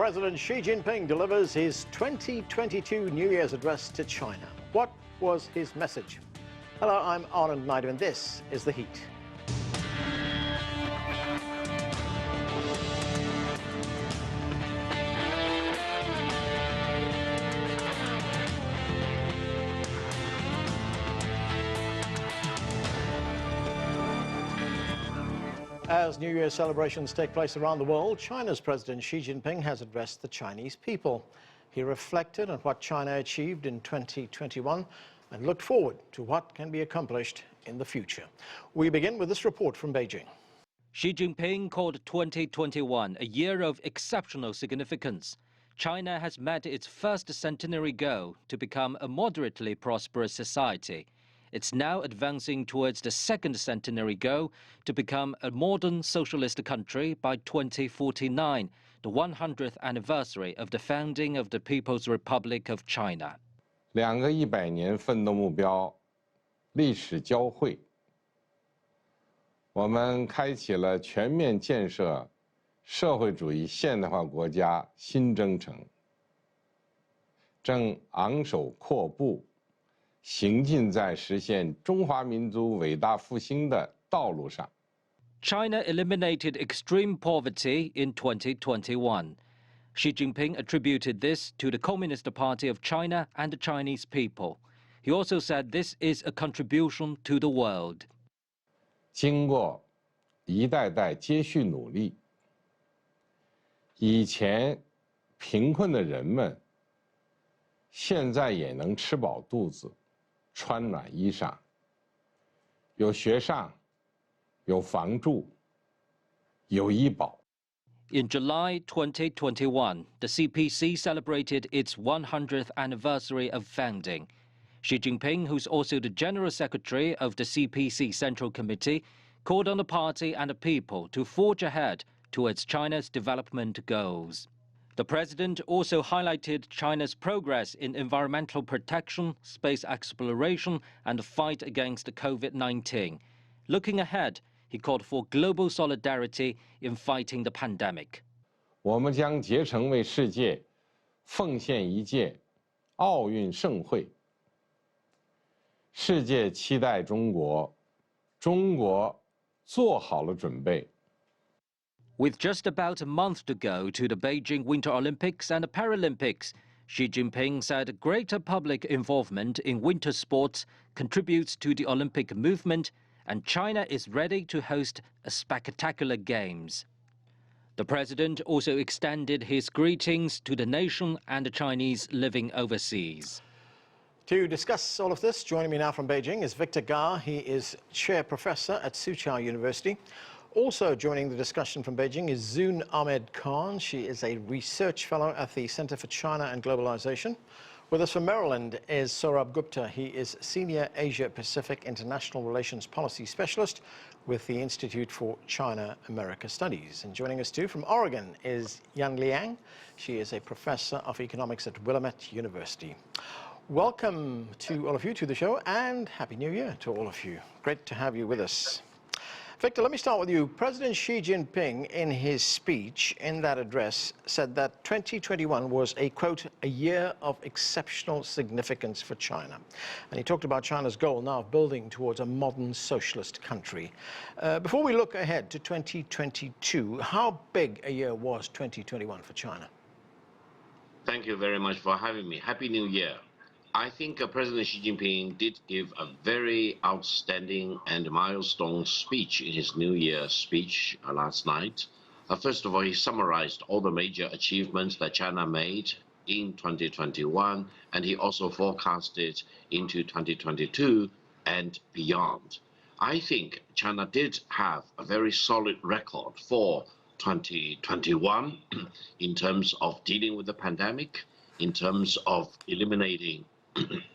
President Xi Jinping delivers his 2022 New Year's address to China. What was his message? Hello, I'm Ahmed, and this is The Heat. As New Year's celebrations take place around the world, China's President Xi Jinping has addressed the Chinese people. He reflected on what China achieved in 2021 and looked forward to what can be accomplished in the future. We begin with this report from Beijing. Xi Jinping called 2021 a year of exceptional significance. China has met its first centenary goal to become a moderately prosperous society. It's now advancing towards the second centenary goal to become a modern socialist country by 2049, the 100th anniversary of the founding of the People's Republic of China. 两个100年奋斗目标，历史交汇。我们开启了全面建设社会主义现代化国家新征程，正昂首阔步。 行进在实现中华民族伟大复兴的道路上。China eliminated extreme poverty in 2021. Xi Jinping attributed this to the Communist Party of China and the Chinese people. He also said this is a contribution to the world. 经过一代代接续努力，以前贫困的人们，现在也能吃饱肚子。 穿暖衣裳，有学上，有房住，有医保。 In July 2021, the CPC celebrated its 100th anniversary of founding. Xi Jinping, who's also the General Secretary of the CPC Central Committee, called on the party and the people to forge ahead towards China's development goals. The president also highlighted China's progress in environmental protection, space exploration, and the fight against COVID-19. Looking ahead, he called for global solidarity in fighting the pandemic. 我们将竭诚为世界奉献一届奥运盛会。世界期待中国，中国做好了准备。 With just about a month to go to the Beijing Winter Olympics and the Paralympics, Xi Jinping said greater public involvement in winter sports contributes to the Olympic movement, and China is ready to host a spectacular games. The president also extended his greetings to the nation and the Chinese living overseas. To discuss all of this, joining me now from Beijing is Victor Ga. He is chair professor at Soochow University. Also joining the discussion from Beijing is Zoon Ahmed Khan. She is a research fellow at the Center for China and Globalization. With us from Maryland is Sourabh Gupta. He is Senior Asia-Pacific International Relations Policy Specialist with the Institute for China-America Studies. And joining us too from Oregon is Liang. She is a professor of economics at Willamette University. Welcome to all of you to the show, and Happy New Year to all of you. Great to have you with us. Victor, let me start with you. President Xi Jinping, in his speech, in that address, said that 2021 was a, quote, a year of exceptional significance for China. And he talked about China's goal now of building towards a modern socialist country. Before we look ahead to 2022, how big a year was 2021 for China? Thank you very much for having me. Happy New Year. I think President Xi Jinping did give a very outstanding and milestone speech in his New Year speech last night. First of all, he summarized all the major achievements that China made in 2021, and he also forecasted into 2022 and beyond. I think China did have a very solid record for 2021 in terms of dealing with the pandemic, in terms of eliminating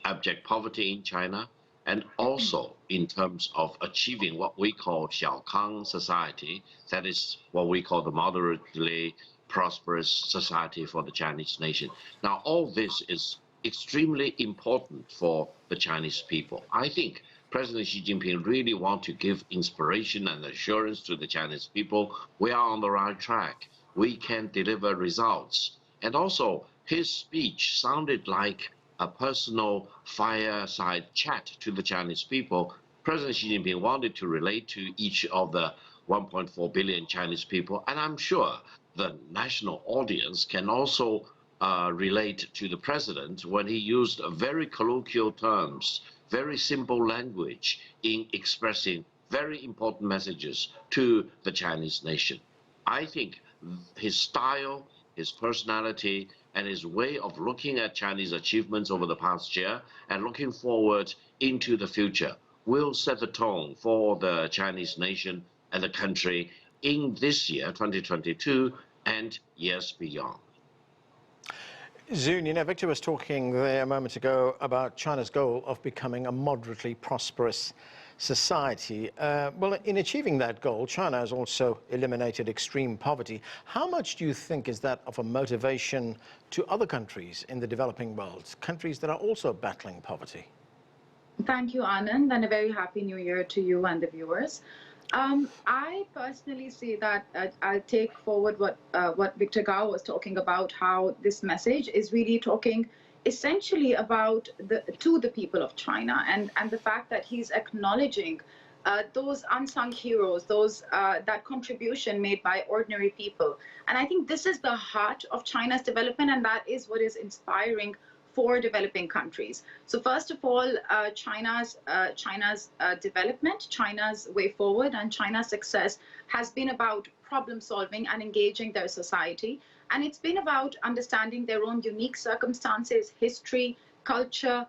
abject poverty in China, and also in terms of achieving what we call Xiaokang society, that is what we call the moderately prosperous society for the Chinese nation. Now, all this is extremely important for the Chinese people. I think President Xi Jinping really wants to give inspiration and assurance to the Chinese people. We are on the right track. We can deliver results. And also, his speech sounded like a personal fireside chat to the Chinese people. President Xi Jinping wanted to relate to each of the 1.4 billion Chinese people, and I'm sure the national audience can also relate to the president when he used very colloquial terms, very simple language in expressing very important messages to the Chinese nation. I think his style, his personality, and his way of looking at Chinese achievements over the past year and looking forward into the future will set the tone for the Chinese nation and the country in this year, 2022, and years beyond. Zoon, you know, Victor was talking there a moment ago about China's goal of becoming a moderately prosperous society. Well, in achieving that goal, China has also eliminated extreme poverty. How much do you think is that of a motivation to other countries in the developing world, countries that are also battling poverty? Thank you, Anand, and a very happy new year to you and the viewers. I personally see that I'll take forward what Victor Gao was talking about, how this message is really talking essentially about to the people of China, and the fact that he's acknowledging those unsung heroes, those that contribution made by ordinary people. And I think this is the heart of China's development, and that is what is inspiring for developing countries. So first of all, China's development, China's way forward, and China's success has been about problem solving and engaging their society. And it's been about understanding their own unique circumstances, history, culture,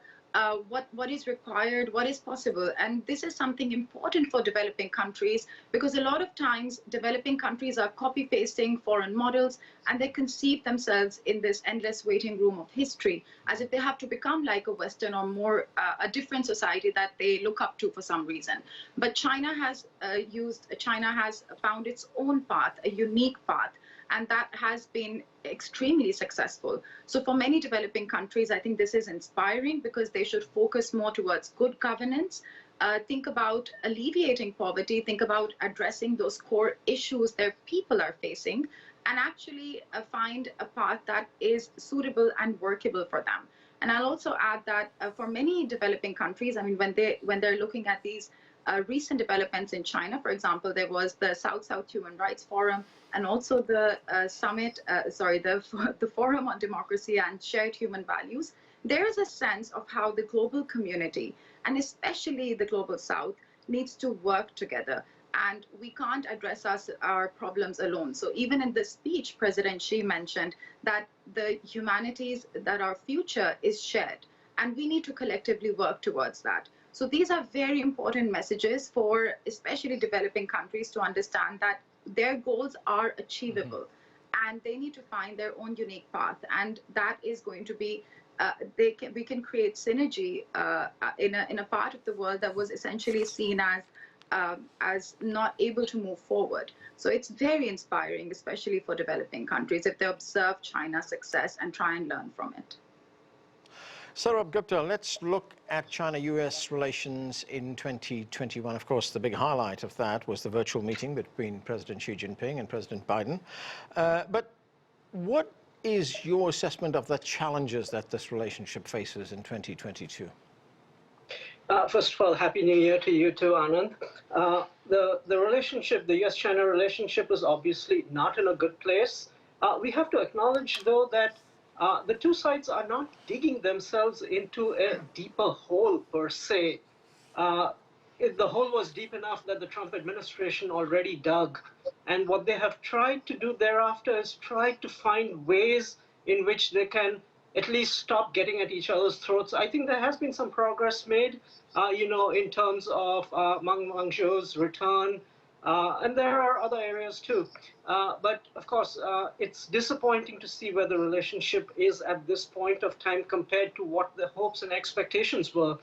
what is required, what is possible. And this is something important for developing countries, because a lot of times developing countries are copy-pasting foreign models, and they conceive themselves in this endless waiting room of history, as if they have to become like a Western or more a different society that they look up to for some reason. But China has found its own path, a unique path, and that has been extremely successful. So for many developing countries, I think this is inspiring, because they should focus more towards good governance, think about alleviating poverty, think about addressing those core issues their people are facing, and actually find a path that is suitable and workable for them. And I'll also add that for many developing countries, I mean, when they're looking at these recent developments in China, for example, there was the South-South Human Rights Forum, and also the the Forum on Democracy and Shared Human Values. There is a sense of how the global community, and especially the Global South, needs to work together. And we can't address our problems alone. So even in this speech, President Xi mentioned that the humanities, that our future is shared, and we need to collectively work towards that. So these are very important messages for especially developing countries to understand that their goals are achievable, and they need to find their own unique path. And that is going to be, we can create synergy in a part of the world that was essentially seen as not able to move forward. So it's very inspiring, especially for developing countries, if they observe China's success and try and learn from it. Sourabh Gupta, let's look at China-US relations in 2021. Of course, the big highlight of that was the virtual meeting between President Xi Jinping and President Biden. But what is your assessment of the challenges that this relationship faces in 2022? First of all, Happy New Year to you too, Anand. The relationship, the US-China relationship, is obviously not in a good place. We have to acknowledge, though, that the two sides are not digging themselves into a deeper hole per se. The hole was deep enough that the Trump administration already dug. And what they have tried to do thereafter is try to find ways in which they can at least stop getting at each other's throats. I think there has been some progress made, in terms of Meng Wanzhou's return. And there are other areas too. But of course, it's disappointing to see where the relationship is at this point of time compared to what the hopes and expectations were.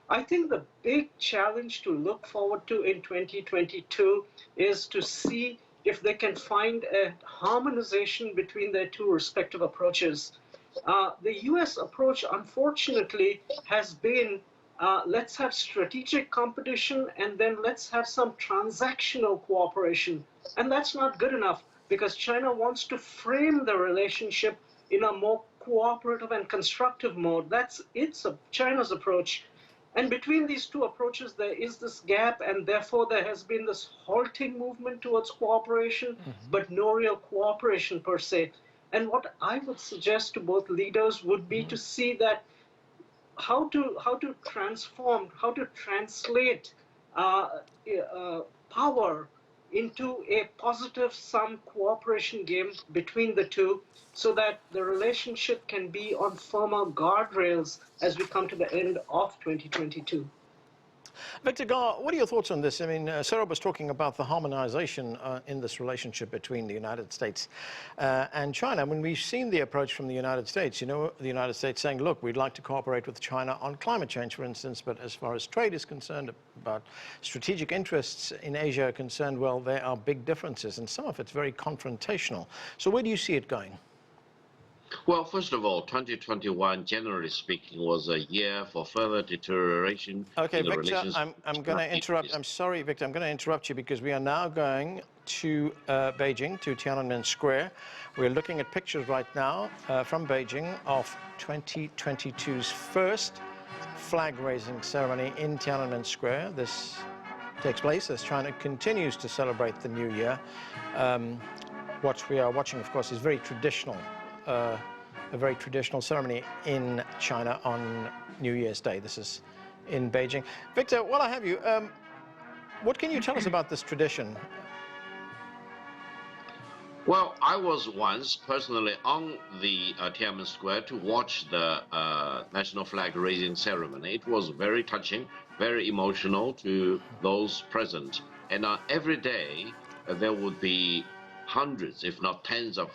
I think the big challenge to look forward to in 2022 is to see if they can find a harmonization between their two respective approaches. The US approach, unfortunately, has been let's have strategic competition, and then let's have some transactional cooperation. And that's not good enough, because China wants to frame the relationship in a more cooperative and constructive mode. That's China's approach. And between these two approaches, there is this gap, and therefore there has been this halting movement towards cooperation, but no real cooperation per se. And what I would suggest to both leaders would be to see that how to transform, how to translate power into a positive sum cooperation game between the two, so that the relationship can be on firmer guardrails as we come to the end of 2022. Victor Gar, what are your thoughts on this? I mean, Sourabh was talking about the harmonization in this relationship between the United States and China. I mean, we've seen the approach from the United States, you know, the United States saying, look, we'd like to cooperate with China on climate change, for instance, but as far as trade is concerned, about strategic interests in Asia are concerned, well, there are big differences, and some of it's very confrontational. So where do you see it going? Well, first of all, 2021, generally speaking, was a year for further deterioration. Okay, in the Victor, relations. I'm going to interrupt. I'm sorry, Victor, I'm going to interrupt you because we are now going to Beijing, to Tiananmen Square. We're looking at pictures right now from Beijing of 2022's first flag-raising ceremony in Tiananmen Square. This takes place as China continues to celebrate the new year. What we are watching, of course, is very traditional. A very traditional ceremony in China on New Year's Day. This is in Beijing. Victor, while I have you, what can you tell us about this tradition? Well, I was once personally on the Tiananmen Square to watch the national flag raising ceremony. It was very touching, very emotional to those present. And every day there would be hundreds, if not tens of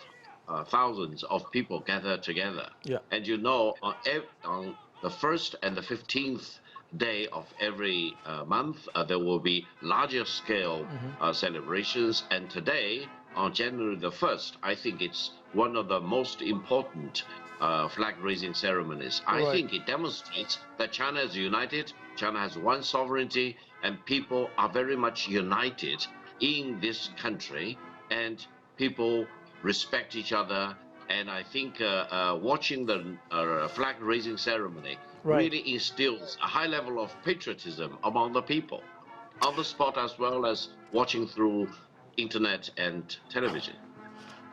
thousands of people gathered together. Yeah. And you know, on the 1st and the 15th day of every month, there will be larger scale celebrations. And today, on January the 1st, I think it's one of the most important flag-raising ceremonies. Right. I think it demonstrates that China is united, China has one sovereignty, and people are very much united in this country, and people respect each other. And I think watching the flag-raising ceremony really instills a high level of patriotism among the people, on the spot as well as watching through internet and television.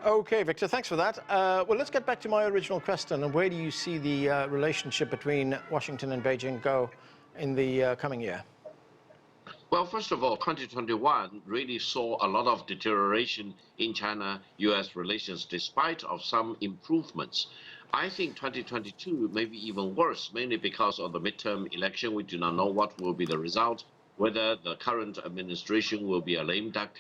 Okay, Victor, thanks for that. Well, let's get back to my original question. And where do you see the relationship between Washington and Beijing go in the coming year? Well, first of all, 2021 really saw a lot of deterioration in China-US relations, despite of some improvements. I think 2022 may be even worse, mainly because of the midterm election. We do not know what will be the result, whether the current administration will be a lame duck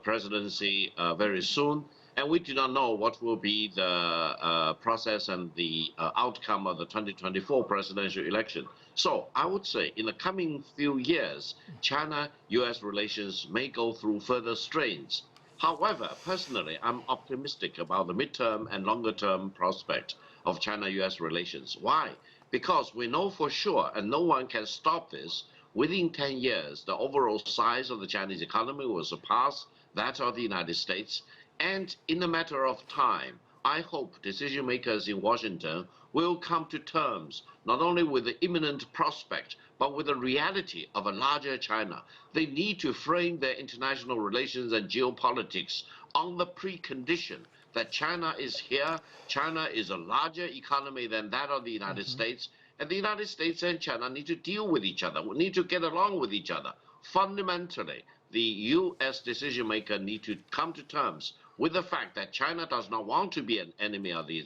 presidency very soon. And we do not know what will be the process and the outcome of the 2024 presidential election. So I would say in the coming few years, China-US relations may go through further strains. However, personally, I'm optimistic about the midterm and longer-term prospect of China-US relations. Why? Because we know for sure, and no one can stop this, within 10 years, the overall size of the Chinese economy will surpass that of the United States. And in a matter of time, I hope decision makers in Washington will come to terms not only with the imminent prospect, but with the reality of a larger China. They need to frame their international relations and geopolitics on the precondition that China is here, China is a larger economy than that of the United States, and the United States and China need to deal with each other, we need to get along with each other. Fundamentally, the U.S. decision maker need to come to terms with the fact that China does not want to be an enemy of the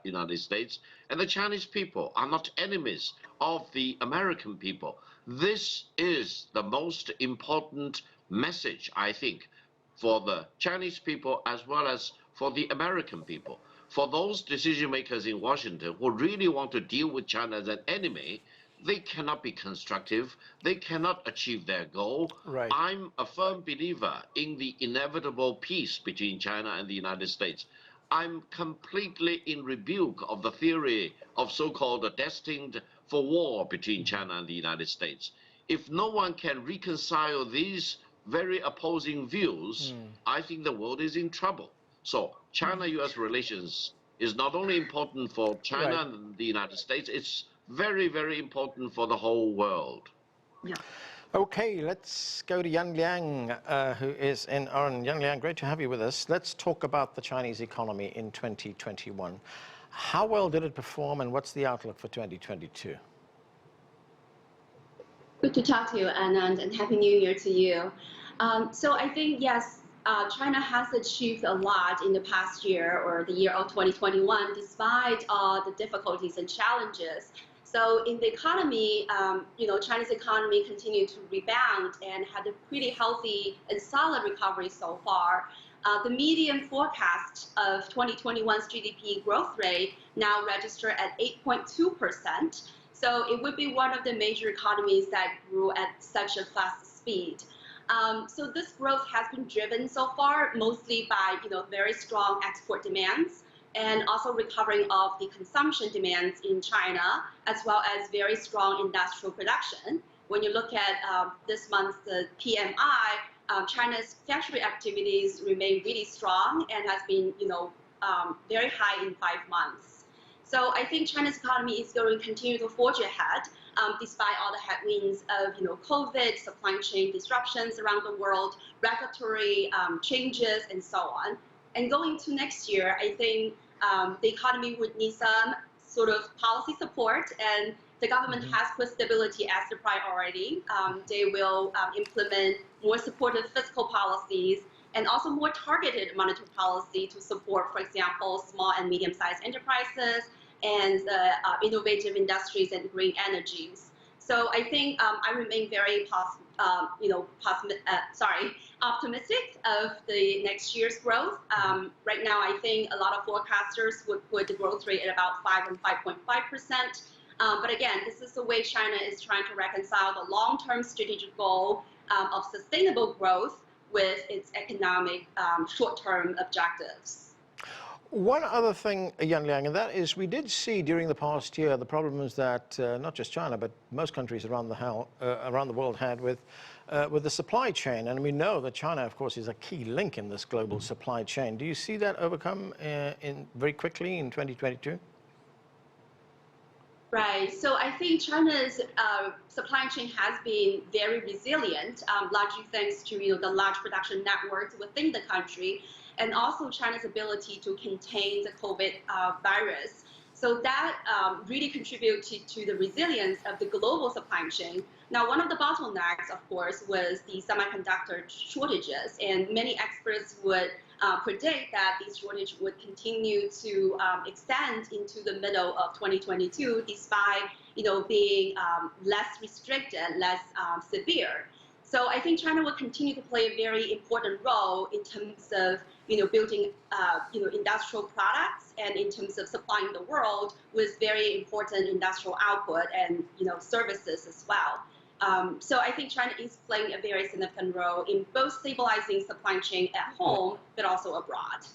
United States, and the Chinese people are not enemies of the American people. This is the most important message, I think, for the Chinese people as well as for the American people. For those decision makers in Washington who really want to deal with China as an enemy, they cannot be constructive. They cannot achieve their goal. Right. I'm a firm believer in the inevitable peace between China and the United States. I'm completely in rebuke of the theory of so-called destined for war between China and the United States. If no one can reconcile these very opposing views, I think the world is in trouble. So China-US relations is not only important for China and the United States, it's very, very important for the whole world. Yeah. Okay, let's go to Yan Liang, who is in Oran. Yan Liang, great to have you with us. Let's talk about the Chinese economy in 2021. How well did it perform, and what's the outlook for 2022? Good to talk to you, Anand, and Happy New Year to you. So I think, yes, China has achieved a lot in the past year, or the year of 2021, despite all the difficulties and challenges. So in the economy, China's economy continued to rebound and had a pretty healthy and solid recovery so far. The median forecast of 2021's GDP growth rate now registered at 8.2%. So it would be one of the major economies that grew at such a fast speed. So this growth has been driven so far mostly by very strong export demands, and also recovering of the consumption demands in China, as well as very strong industrial production. When you look at this month's PMI, China's factory activities remain really strong and has been very high in 5 months. So I think China's economy is going to continue to forge ahead, despite all the headwinds of COVID, supply chain disruptions around the world, regulatory changes, and so on. And going to next year, I think the economy would need some sort of policy support, and the government has put stability as the priority. They will implement more supportive fiscal policies and also more targeted monetary policy to support, for example, small and medium-sized enterprises and innovative industries and green energies. So I think I remain very optimistic of the next year's growth. Right now, I think a lot of forecasters would put the growth rate at about 5 and 5.5%. But again, this is the way China is trying to reconcile the long-term strategic goal of sustainable growth with its economic short-term objectives. One other thing, Yan Liang, and that is we did see during the past year the problems that not just China, but most countries around the world had with the supply chain. And we know that China, of course, is a key link in this global supply chain. Do you see that overcome very quickly in 2022? Right. So I think China's supply chain has been very resilient, largely thanks to the large production networks within the country, and also China's ability to contain the COVID virus. So that really contributed to the resilience of the global supply chain. Now, one of the bottlenecks, of course, was the semiconductor shortages, and many experts would predict that these shortages would continue to extend into the middle of 2022, despite being less restricted, less severe. So I think China will continue to play a very important role in terms of building industrial products, and in terms of supplying the world with very important industrial output and services as well. So I think China is playing a very significant role in both stabilizing supply chain at home, but also abroad.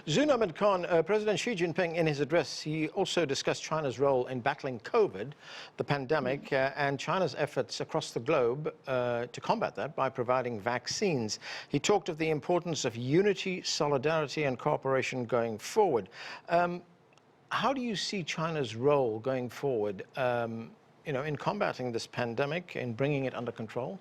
Zoon Ahmed Khan, President Xi Jinping, in his address, he also discussed China's role in battling COVID, the pandemic, and China's efforts across the globe to combat that by providing vaccines. He talked of the importance of unity, solidarity, and cooperation going forward. How do you see China's role going forward, in combating this pandemic, in bringing it under control?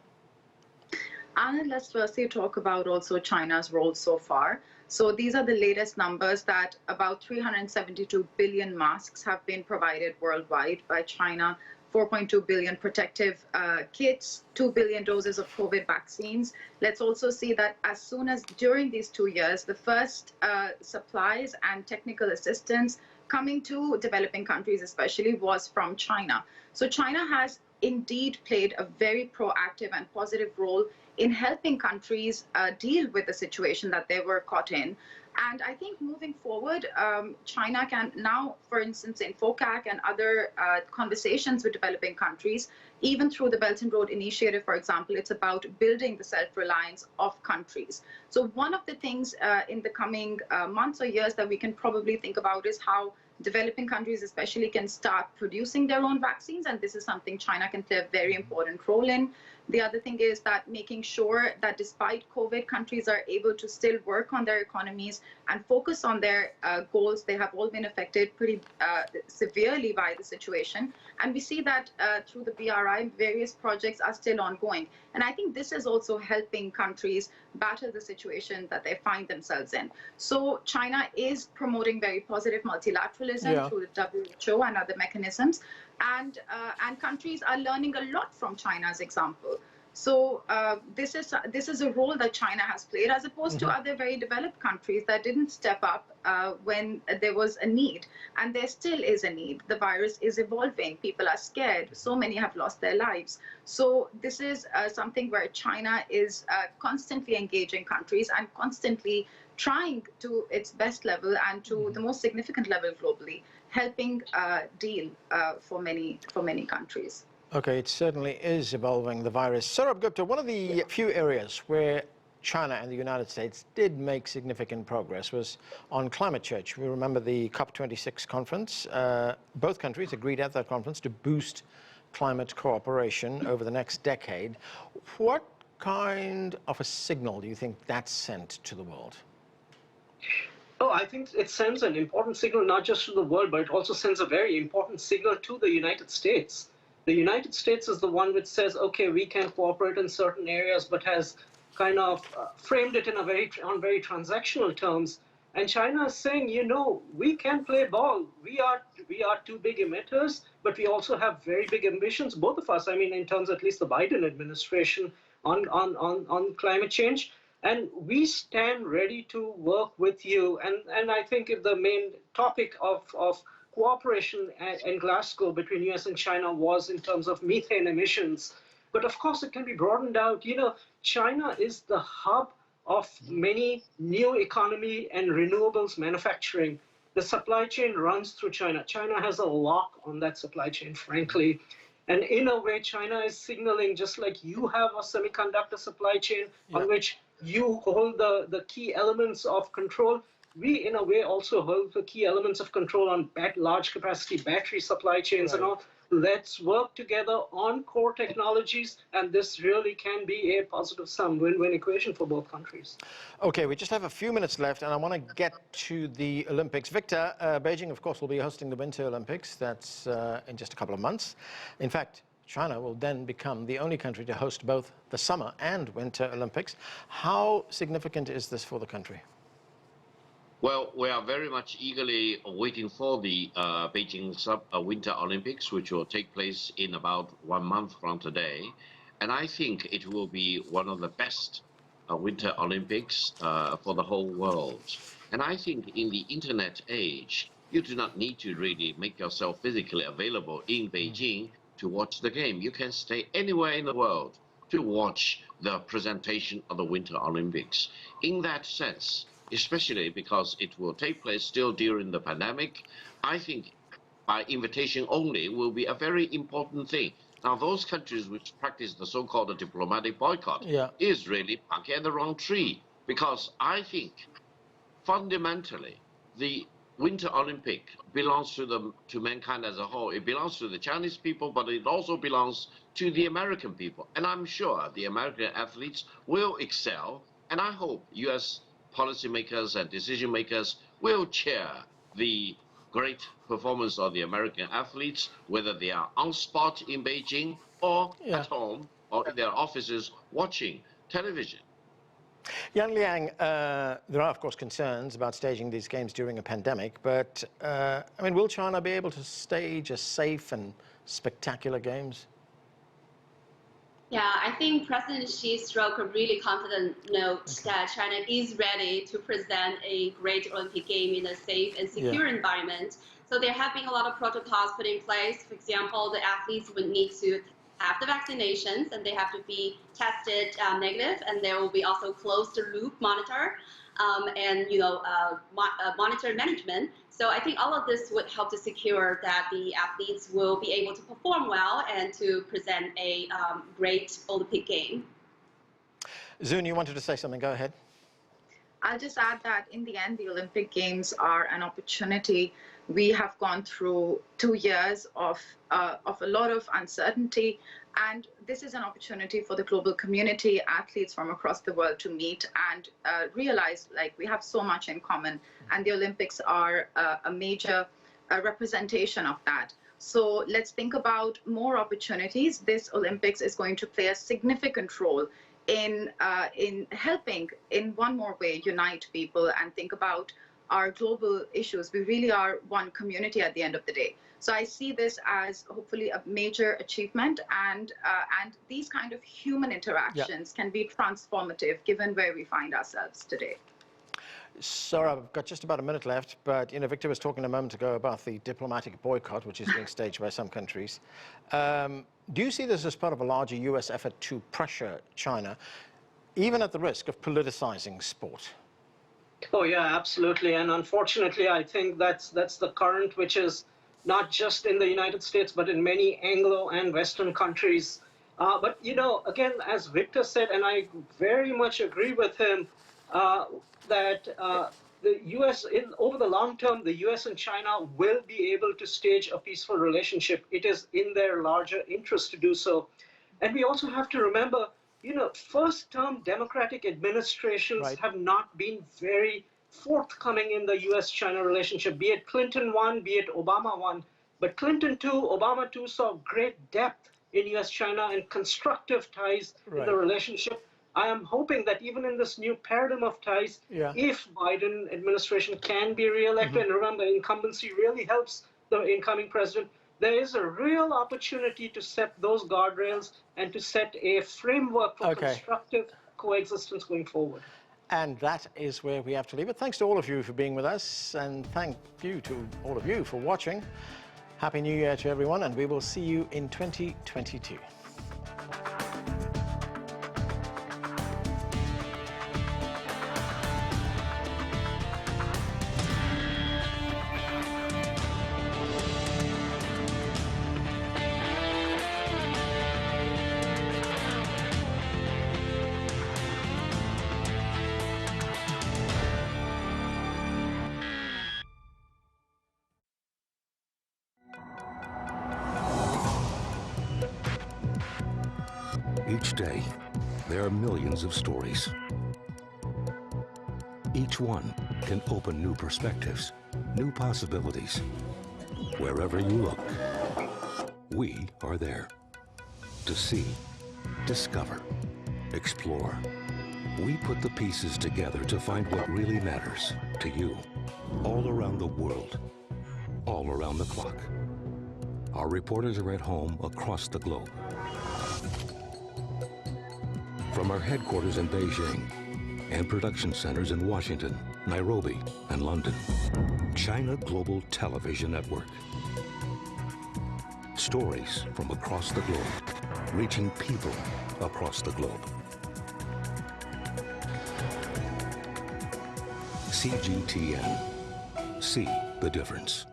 Anand, let's firstly talk about also China's role so far. So these are the latest numbers that about 372 billion masks have been provided worldwide by China, 4.2 billion protective kits, 2 billion doses of COVID vaccines. Let's also see that as soon as during these 2 years, the first supplies and technical assistance coming to developing countries especially was from China. So China has indeed played a very proactive and positive role in helping countries deal with the situation that they were caught in. And I think moving forward, China can now, for instance, in FOCAC and other conversations with developing countries, even through the Belt and Road Initiative, for example, it's about building the self-reliance of countries. So one of the things in the coming months or years that we can probably think about is how developing countries especially can start producing their own vaccines, and this is something China can play a very important role in. The other thing is that making sure that despite COVID, countries are able to still work on their economies and focus on their goals. They have all been affected pretty severely by the situation. And we see that through the BRI, various projects are still ongoing. And I think this is also helping countries battle the situation that they find themselves in. So China is promoting very positive multilateralism through the WHO and other mechanisms. And countries are learning a lot from China's example. So this is a role that China has played, as opposed to other very developed countries that didn't step up when there was a need. And there still is a need. The virus is evolving. People are scared. So many have lost their lives. So this is something where China is constantly engaging countries and constantly trying to its best level and to the most significant level globally, helping deal for many countries. Okay, it certainly is evolving, the virus. Sourabh Gupta, one of the few areas where China and the United States did make significant progress was on climate change. We remember the COP26 conference. Both countries agreed at that conference to boost climate cooperation over the next decade. What kind of a signal do you think that sent to the world? Oh, I think it sends an important signal not just to the world, but it also sends a very important signal to the United States. The United States is the one which says, okay, we can cooperate in certain areas, but has kind of framed it in on very transactional terms. And China is saying, you know, we can play ball. We are two big emitters, but we also have very big ambitions, both of us. I mean, in terms of at least the Biden administration on climate change. And we stand ready to work with you. And I think the main topic of cooperation in Glasgow between US and China was in terms of methane emissions. But of course, it can be broadened out. You know, China is the hub of many new economy and renewables manufacturing. The supply chain runs through China. China has a lock on that supply chain, frankly. And in a way, China is signaling, just like you have a semiconductor supply chain on which you hold the key elements of control, we, in a way, also hold the key elements of control on large capacity battery supply chains and all. Let's work together on core technologies, and this really can be a positive sum win-win equation for both countries. Okay, we just have a few minutes left, and I want to get to the Olympics. Victor, Beijing, of course, will be hosting the Winter Olympics. That's in just a couple of months. In fact, China will then become the only country to host both the Summer and Winter Olympics. How significant is this for the country? Well, we are very much eagerly waiting for the Beijing Winter Olympics, which will take place in about 1 month from today. And I think it will be one of the best Winter Olympics for the whole world. And I think in the internet age, you do not need to really make yourself physically available in Beijing to watch the game. You can stay anywhere in the world to watch the presentation of the Winter Olympics. In that sense, especially because it will take place still during the pandemic, I think by invitation only will be a very important thing. Now, those countries which practice the so-called diplomatic boycott is really barking at the wrong tree, because I think fundamentally the Winter Olympic belongs to mankind as a whole. It belongs to the Chinese people, but it also belongs to the American people. And I'm sure the American athletes will excel, and I hope US policymakers and decision makers will cheer the great performance of the American athletes, whether they are on spot in Beijing or at home or in their offices watching television. Liang, there are, of course, concerns about staging these games during a pandemic, but, I mean, will China be able to stage a safe and spectacular games? Yeah, I think President Xi struck a really confident note that China is ready to present a great Olympic game in a safe and secure environment. So there have been a lot of protocols put in place. For example, the athletes would need to have the vaccinations and they have to be tested negative, and there will be also closed loop monitor and monitor management. So I think all of this would help to secure that the athletes will be able to perform well and to present a great Olympic game. Zoon, you wanted to say something. Go ahead. I'll just add that in the end, the Olympic Games are an opportunity. We have gone through 2 years of a lot of uncertainty, and this is an opportunity for the global community, athletes from across the world to meet and realize like we have so much in common, and the Olympics are a major representation of that. So let's think about more opportunities. This Olympics is going to play a significant role in helping, in one more way, unite people and think about our global issues. We really are one community at the end of the day. So I see this as hopefully a major achievement, and these kind of human interactions can be transformative given where we find ourselves today. Sourabh, I've got just about a minute left, but Victor was talking a moment ago about the diplomatic boycott, which is being staged by some countries. Do you see this as part of a larger US effort to pressure China, even at the risk of politicizing sport? Oh yeah, absolutely. And unfortunately, I think that's the current, which is not just in the United States, but in many Anglo and Western countries. But again, as Victor said, and I very much agree with him, that the U.S. over the long term, the U.S. and China will be able to stage a peaceful relationship. It is in their larger interest to do so. And we also have to remember, first-term Democratic administrations have not been very forthcoming in the U.S.-China relationship, be it Clinton 1, be it Obama 1. But Clinton 2, Obama 2 saw great depth in U.S.-China and constructive ties in the relationship. I am hoping that even in this new paradigm of ties, if Biden administration can be reelected, and remember, incumbency really helps the incoming president, there is a real opportunity to set those guardrails and to set a framework for constructive coexistence going forward. And that is where we have to leave it. Thanks to all of you for being with us, and thank you to all of you for watching. Happy New Year to everyone, and we will see you in 2022. Each day, there are millions of stories. Each one can open new perspectives, new possibilities. Wherever you look, we are there. To see, discover, explore. We put the pieces together to find what really matters to you, all around the world, all around the clock. Our reporters are at home across the globe. From our headquarters in Beijing and production centers in Washington, Nairobi, and London, China Global Television Network. Stories from across the globe, reaching people across the globe. CGTN. See the difference.